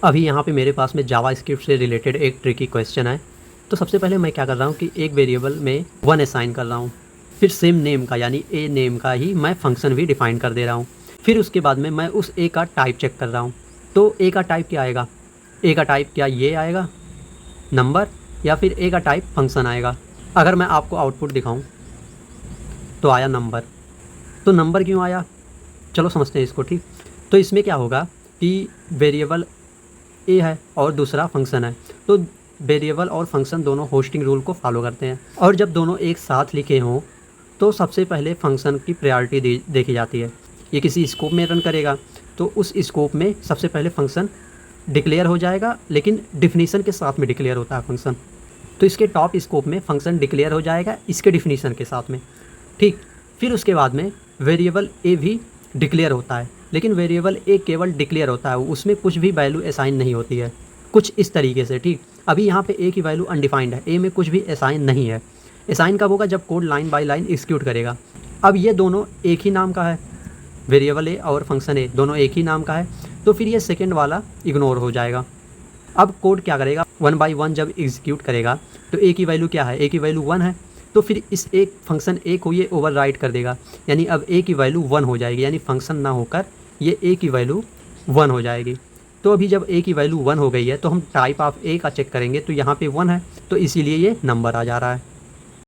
अभी यहाँ पे मेरे पास में जावास्क्रिप्ट से रिलेटेड एक ट्रिकी क्वेश्चन है। तो सबसे पहले मैं क्या कर रहा हूँ कि एक वेरिएबल में 1 असाइन कर रहा हूँ, फिर सेम नेम का यानी ए नेम का ही मैं फंक्शन भी डिफाइन कर दे रहा हूँ। फिर उसके बाद में मैं उस ए का टाइप चेक कर रहा हूँ। तो ए का टाइप क्या आएगा? ए का टाइप क्या ये आएगा नंबर, या फिर ए का टाइप फंक्शन आएगा? अगर मैं आपको आउटपुट दिखाऊँ तो आया नंबर। तो नंबर क्यों आया, चलो समझते हैं इसको। ठीक, तो इसमें क्या होगा कि वेरिएबल ए है और दूसरा फंक्शन है, तो वेरिएबल और फंक्शन दोनों होस्टिंग रूल को फॉलो करते हैं, और जब दोनों एक साथ लिखे हों तो सबसे पहले फंक्शन की प्रायोरिटी देखी जाती है। ये किसी स्कोप में रन करेगा तो उस स्कोप में सबसे पहले फंक्शन डिक्लेयर हो जाएगा, लेकिन डिफिनीशन के साथ में डिक्लेयर होता है फंक्शन। तो इसके टॉप स्कोप में फंक्शन डिक्लेयर हो जाएगा इसके डिफिनीशन के साथ में। ठीक, फिर उसके बाद में वेरिएबल ए भी डिक्लेयर होता है, लेकिन वेरिएबल ए केवल डिक्लेयर होता है, उसमें कुछ भी वैल्यू असाइन नहीं होती है, कुछ इस तरीके से। ठीक, अभी यहाँ पे ए की वैल्यू अनडिफाइंड है, ए में कुछ भी असाइन नहीं है। असाइन कब होगा? जब code line by line execute करेगा। अब ये दोनों एक ही नाम का है, वेरिएबल ए और फंक्शन ए दोनों एक ही नाम का है, तो फिर ये सेकेंड वाला इग्नोर हो जाएगा। अब कोड क्या करेगा? 1 बाई 1 जब एग्जीक्यूट करेगा तो ए की वैल्यू क्या है? ए की वैल्यू 1 है, तो फिर इस एक फंक्शन ए को ये ओवरराइड कर देगा, यानी अब ए की वैल्यू 1 हो जाएगी, यानी फंक्शन ना होकर ये ए की वैल्यू 1 हो जाएगी। तो अभी जब ए की वैल्यू 1 हो गई है तो हम टाइप ऑफ ए का चेक करेंगे, तो यहाँ पे 1 है, तो इसीलिए ये नंबर आ जा रहा है।